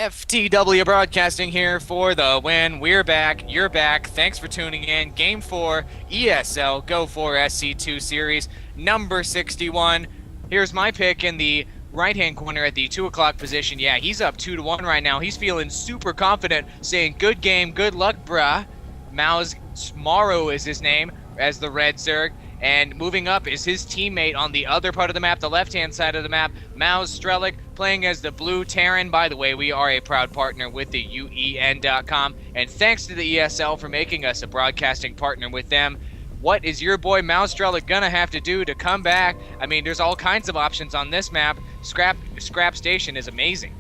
FTW Broadcasting here for the win. We're back. You're back. Thanks for tuning in. Game 4, ESL Go4SC2 Series, number 61. Here's my pick in the right-hand corner at the 2 o'clock position. Yeah, he's up 2-1 right now. He's feeling super confident, saying, good game, good luck, bruh. mouzMorrow is his name, as the red Zerg. And moving up is his teammate on the other part of the map, the left-hand side of the map, mouzStrelok, playing as the blue Terran. By the way, we are a proud partner with the UEN.com, and thanks to the ESL for making us a broadcasting partner with them. What is your boy mouzStrelok gonna have to do to come back? I mean, there's all kinds of options on this map. Scrap Station is amazing.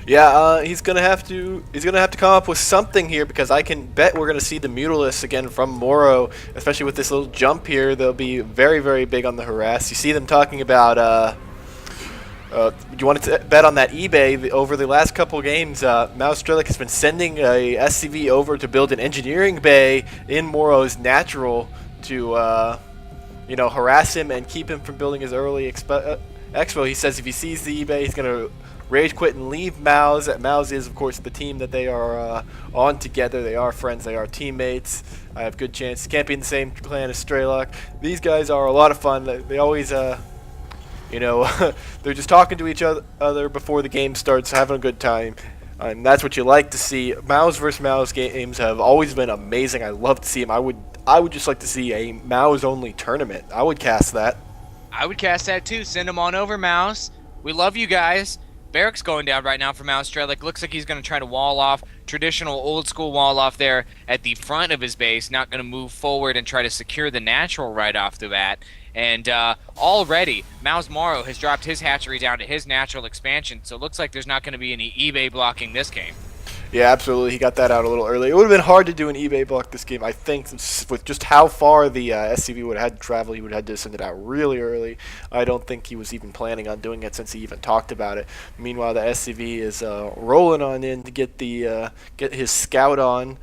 Yeah, he's gonna have to come up with something here, because I can bet we're gonna see the Mutalisk again from Morrow, especially with this little jump here. They'll be very, very big on the harass. You see them talking about you wanted to bet on that eBay. Over the last couple of games, mouzStrelok has been sending a SCV over to build an engineering bay in Morrow's natural to harass him and keep him from building his early expo. He says if he sees the eBay, he's gonna rage quit and leave Mouz. Mouz is, of course, the team that they are on together. They are friends. They are teammates. I have good chance. Can't be in the same clan as Strelok. These guys are a lot of fun. They always, they're just talking to each other before the game starts, having a good time. And that's what you like to see. Mouz versus Mouz games have always been amazing. I love to see them. I would just like to see a Mouz-only tournament. I would cast that. I would cast that too. Send them on over, Mouz. We love you guys. Barracks going down right now for mouzStrelok. Looks like he's going to try to wall off, traditional old school wall off there at the front of his base. Not going to move forward and try to secure the natural right off the bat. And already, mouzMorrow has dropped his hatchery down to his natural expansion. So it looks like there's not going to be any eBay blocking this game. Yeah, absolutely. He got that out a little early. It would have been hard to do an eBay block this game, I think, with just how far the SCV would have had to travel. He would have had to send it out really early. I don't think he was even planning on doing it since he even talked about it. Meanwhile, the SCV is rolling on in to get his scout on,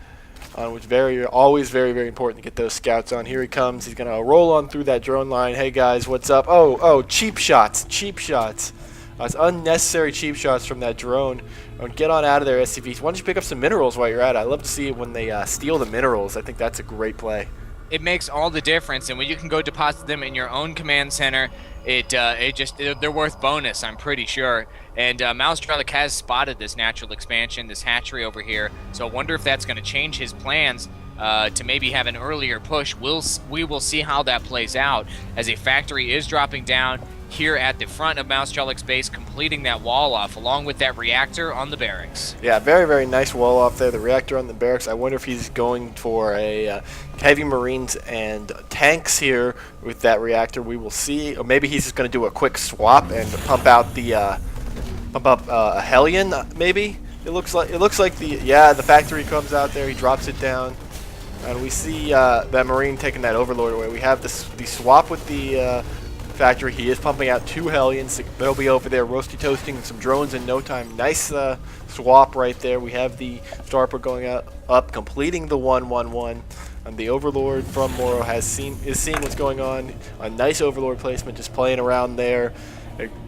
which always very, very important to get those scouts on. Here he comes. He's going to roll on through that drone line. Hey, guys, what's up? Oh, cheap shots. Cheap shots. It's unnecessary cheap shots from that drone. Get on out of there, SCVs. Why don't you pick up some minerals while you're at it? I love to see it when they steal the minerals. I think that's a great play. It makes all the difference, and when you can go deposit them in your own command center, they're worth bonus, I'm pretty sure. And mouzStrelok has spotted this natural expansion, this hatchery over here, so I wonder if that's going to change his plans to maybe have an earlier push. We will see how that plays out, as a factory is dropping down here at the front of mouzStrelok's base, completing that wall off along with that reactor on the barracks. Yeah, very, very nice wall off there. The reactor on the barracks. I wonder if he's going for a heavy marines and tanks here with that reactor. We will see. Or maybe he's just going to do a quick swap and pump out the a Hellion. Maybe it looks like the factory comes out there. He drops it down, and we see that marine taking that overlord away. We have the swap with the factory. He is pumping out 2 Hellions. They'll be over there roasty toasting some drones in no time. Nice swap right there. We have the Starport going up, completing the 1-1-1. And the Overlord from Morrow is seeing what's going on. A nice Overlord placement, just playing around there.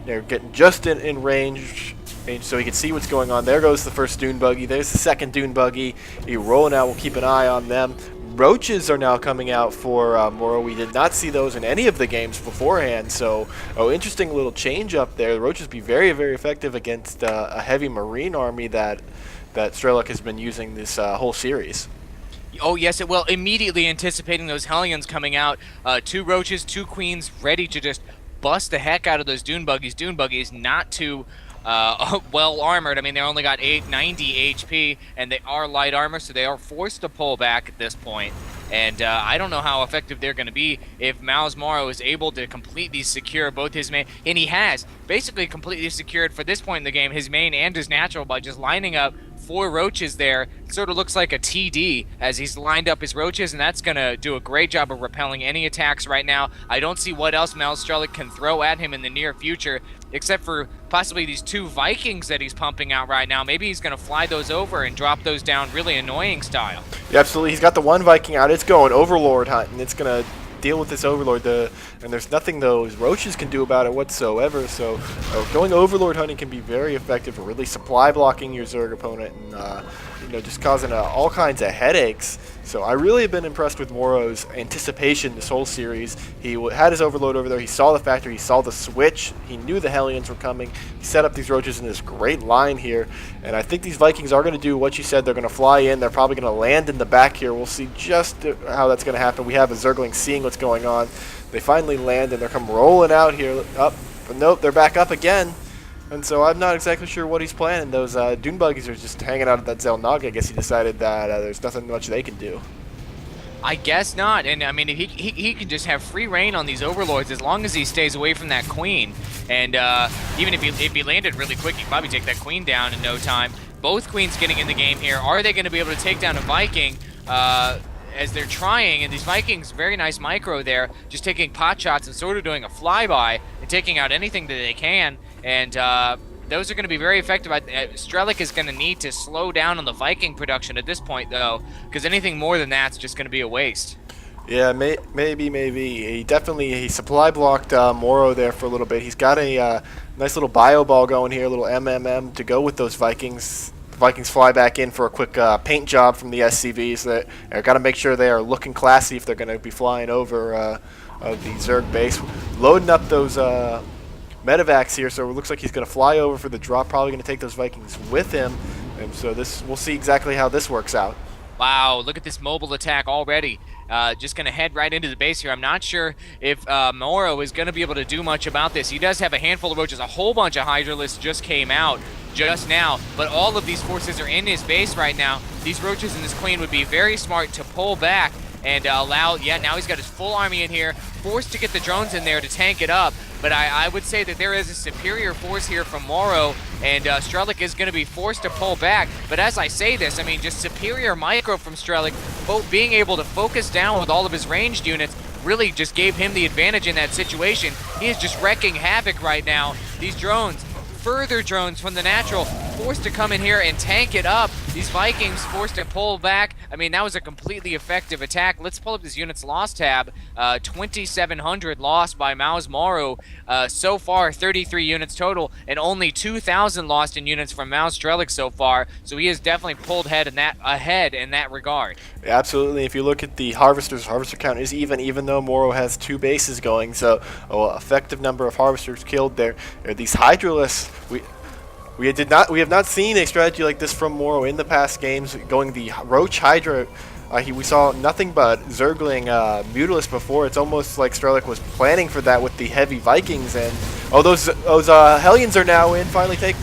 They're getting just in range so he can see what's going on. There goes the first Dune Buggy. There's the second Dune Buggy. He's rolling out. We'll keep an eye on them. Roaches are now coming out for Morrow. We did not see those in any of the games beforehand, so interesting little change up there. The Roaches be very, very effective against a heavy marine army that Strelok has been using this whole series. Oh, yes, it will. Immediately anticipating those Hellions coming out. 2 Roaches, 2 Queens, ready to just bust the heck out of those Dune Buggies. Dune Buggies not too well armored. I mean, they only got 90 HP, and they are light armor, so they are forced to pull back at this point. And I don't know how effective they're going to be if mouzMorrow is able to completely secure both his main, and he has basically completely secured for this point in the game his main and his natural by just lining up 4 Roaches there. It sort of looks like a TD as he's lined up his Roaches, and that's going to do a great job of repelling any attacks right now. I don't see what else mouzStrelok can throw at him in the near future, except for possibly these 2 Vikings that he's pumping out right now. Maybe he's going to fly those over and drop those down really annoying style. Yeah, absolutely. He's got the 1 Viking out. It's going Overlord hunt, and it's going to deal with this Overlord, and there's nothing those Roaches can do about it whatsoever. So going Overlord hunting can be very effective for really supply blocking your Zerg opponent and just causing all kinds of headaches. So I really have been impressed with Morrow's anticipation this whole series. He had his Overload over there. He saw the factory. He saw the switch. He knew the Hellions were coming. He set up these Roaches in this great line here. And I think these Vikings are going to do what you said. They're going to fly in. They're probably going to land in the back here. We'll see just how that's going to happen. We have a Zergling seeing what's going on. They finally land, and they're come rolling out here. Up, but nope, they're back up again. And so I'm not exactly sure what he's planning. Those Dune Buggies are just hanging out at that Zelnaga. I guess he decided that there's nothing much they can do. I guess not. And I mean, he can just have free reign on these Overlords as long as he stays away from that Queen. And even if he landed really quick, he could probably take that Queen down in no time. Both Queens getting in the game here. Are they going to be able to take down a Viking? As they're trying, and these Vikings, very nice micro there, just taking pot shots and sort of doing a flyby and taking out anything that they can. And those are going to be very effective. Strelok is going to need to slow down on the Viking production at this point, though, because anything more than that's just going to be a waste. Yeah, maybe. He supply blocked Morrow there for a little bit. He's got a nice little bio ball going here, a little MMM to go with those Vikings. Vikings fly back in for a quick paint job from the SCVs. That are got to make sure they are looking classy if they're going to be flying over the Zerg base. Loading up those medevacs here, so it looks like he's going to fly over for the drop. Probably going to take those Vikings with him, and so we'll see exactly how this works out. Wow, look at this mobile attack already. Just going to head right into the base here. I'm not sure if Morrow is going to be able to do much about this. He does have a handful of Roaches. A whole bunch of Hydralisks just came out just now, but all of these forces are in his base right now. These Roaches and this Queen would be very smart to pull back and now he's got his full army in here, forced to get the drones in there to tank it up. But I would say that there is a superior force here from Morrow, and Strelok is going to be forced to pull back. But as I say this, I mean, just superior micro from Strelok, being able to focus down with all of his ranged units really just gave him the advantage in that situation. He is just wrecking havoc right now. These drones, further drones from the natural, forced to come in here and tank it up. These Vikings forced to pull back. I mean, that was a completely effective attack. Let's pull up this units lost tab. 2,700 lost by mouzMorrow. So far, 33 units total, and only 2,000 lost in units from mouzStrelok so far. So he has definitely pulled ahead in that regard. Yeah, absolutely. If you look at the harvester count is even though Morrow has 2 bases going. So, effective number of harvesters killed there. These Hydralisks, we have not seen a strategy like this from Morrow in the past games. Going the Roach Hydra, we saw nothing but Zergling Mutalisk before. It's almost like Strelok was planning for that with the heavy Vikings, and those Hellions are now in, finally taking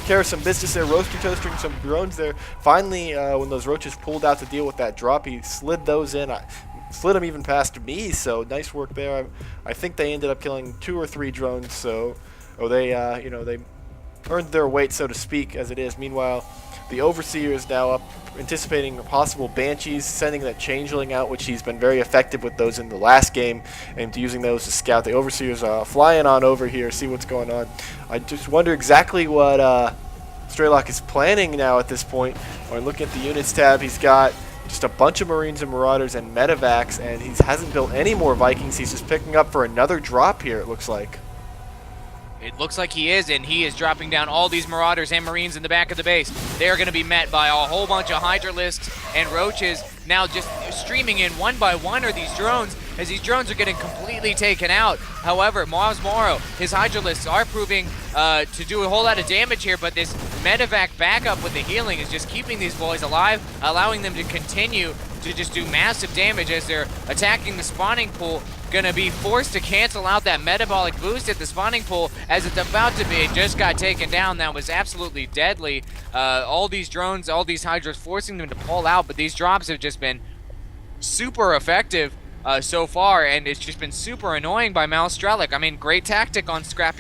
care of some business there, toasting some drones there. Finally, when those Roaches pulled out to deal with that drop, he slid those in. Slid them even past me, so nice work there. I think they ended up killing 2 or 3 drones, so they earned their weight, so to speak, as it is. Meanwhile, the Overseer is now up, anticipating possible Banshees, sending that Changeling out, which he's been very effective with those in the last game, and using those to scout. The Overseer's flying on over here, see what's going on. I just wonder exactly what Strelok is planning now at this point. When I look at the units tab, he's got just a bunch of Marines and Marauders and Medevacs, and he hasn't built any more Vikings. He's just picking up for another drop here, it looks like. It looks like he is, and he is dropping down all these Marauders and Marines in the back of the base. They are going to be met by a whole bunch of Hydralisks and Roaches. Now just streaming in one by one are these drones, as these drones are getting completely taken out. However, mouzMorrow, his Hydralisks are proving to do a whole lot of damage here, but this Medevac backup with the healing is just keeping these boys alive, allowing them to continue to just do massive damage as they're attacking the spawning pool. Going to be forced to cancel out that metabolic boost at the spawning pool as it's about to be. It just got taken down. That was absolutely deadly. All these drones, all these Hydras forcing them to pull out, but these drops have just been super effective so far, and it's just been super annoying by mouzStrelok. I mean, great tactic on Scrap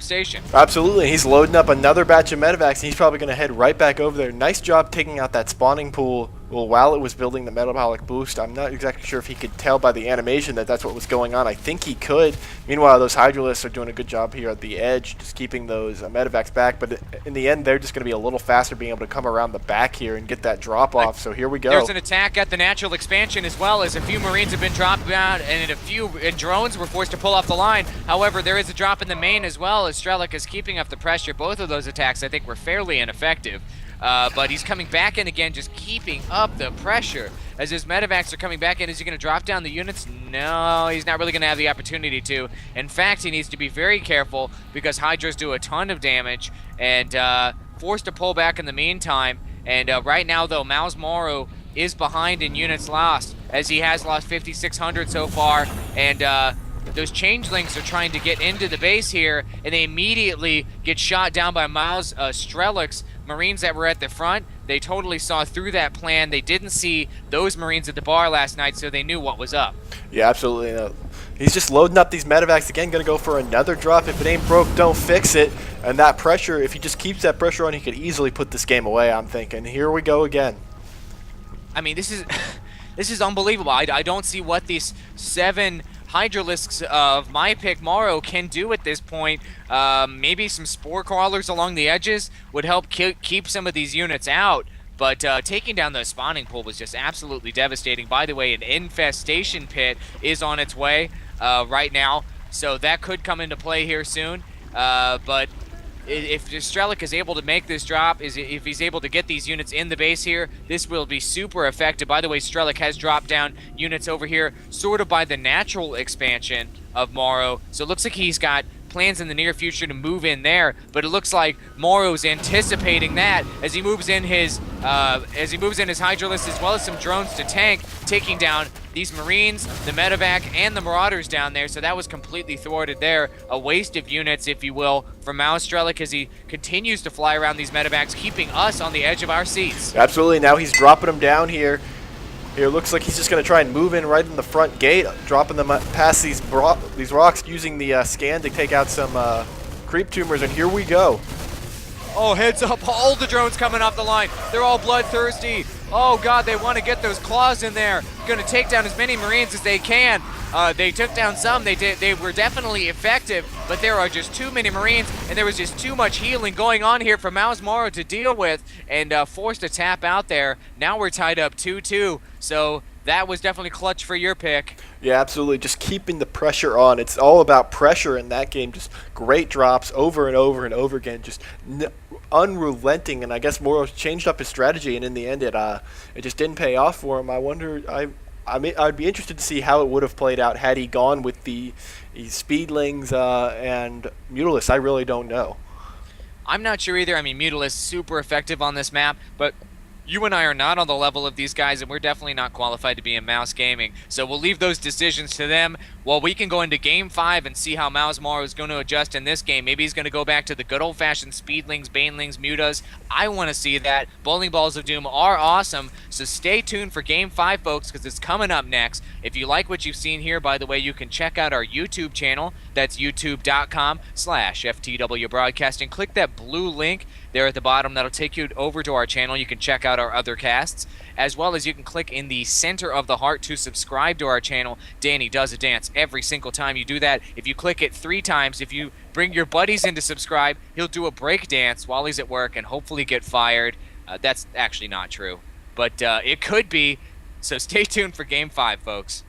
Station. Absolutely. He's loading up another batch of medevacs, and he's probably going to head right back over there. Nice job taking out that spawning pool Well, while it was building the metabolic boost, I'm not exactly sure if he could tell by the animation that that's what was going on. I think he could. Meanwhile, those Hydralisks are doing a good job here at the edge, just keeping those medevacs back. But in the end, they're just going to be a little faster, being able to come around the back here and get that drop off. So here we go. There's an attack at the natural expansion as well, as a few Marines have been dropped out, and drones were forced to pull off the line. However, there is a drop in the main as well, as Strelok is keeping up the pressure. Both of those attacks, I think, were fairly ineffective. But he's coming back in again, just keeping up the pressure. As his medevacs are coming back in, is he going to drop down the units? No, he's not really going to have the opportunity to. In fact, he needs to be very careful because Hydras do a ton of damage and forced to pull back in the meantime. And right now, though, mouzMorrow is behind in units lost, as he has lost 5,600 so far. And those changelings are trying to get into the base here, and they immediately get shot down by mouzStrelok's Marines that were at the front. They totally saw through that plan. They didn't see those Marines at the bar last night, so they knew what was up. Yeah, absolutely. He's just loading up these medevacs again, going to go for another drop. If it ain't broke, don't fix it. And that pressure, if he just keeps that pressure on, he could easily put this game away, I'm thinking. Here we go again. I mean, this is this is unbelievable. I don't see what these 7 Hydralisks of my pick Morrow can do at this point. Maybe some spore crawlers along the edges would help keep some of these units out, but taking down the spawning pool was just absolutely devastating. By the way, an infestation pit is on its way right now, so that could come into play here soon. But if Strelok is able to make this drop, if he's able to get these units in the base here, this will be super effective. By the way, Strelok has dropped down units over here sort of by the natural expansion of Morrow, so it looks like he's got plans in the near future to move in there, but it looks like Morrow's anticipating that as he moves in his Hydralisk as well as some drones to tank, taking down these Marines, the medevac, and the Marauders down there. So that was completely thwarted there. A waste of units, if you will, for mouzStrelok as he continues to fly around these medevacs, keeping us on the edge of our seats. Absolutely. Now he's dropping them down here. Here looks like he's just going to try and move in right in the front gate, dropping them past these rocks, using the scan to take out some creep tumors, and here we go. Oh, heads up, all the drones coming off the line. They're all bloodthirsty. Oh God, they want to get those claws in there. Gonna take down as many Marines as they can. They took down some, they were definitely effective, but there are just too many Marines, and there was just too much healing going on here for mouzMorrow to deal with, and forced to tap out there. Now we're tied up 2-2, so that was definitely clutch for your pick. Yeah, absolutely. Just keeping the pressure on. It's all about pressure in that game. Just great drops over and over and over again. Just unrelenting. And I guess Morrow changed up his strategy, and in the end, it just didn't pay off for him. I wonder. I'd be interested to see how it would have played out had he gone with the Speedlings and Mutalisks. I really don't know. I'm not sure either. I mean, Mutalisks super effective on this map, but you and I are not on the level of these guys, and we're definitely not qualified to be in Mouse Gaming. So we'll leave those decisions to them. Well, we can go into Game 5 and see how mouzMorrow is going to adjust in this game. Maybe he's going to go back to the good old-fashioned Speedlings, Banelings, Mutas. I want to see that. Bowling Balls of Doom are awesome, so stay tuned for Game 5, folks, because it's coming up next. If you like what you've seen here, by the way, you can check out our YouTube channel. That's youtube.com/FTWBroadcasting. Click that blue link there at the bottom. That'll take you over to our channel. You can check out our other casts, as well as you can click in the center of the heart to subscribe to our channel. Danny does a dance every single time you do that. If you click it 3 times, if you bring your buddies in to subscribe, he'll do a break dance while he's at work and hopefully get fired. That's actually not true, but it could be. So stay tuned for Game 5, folks.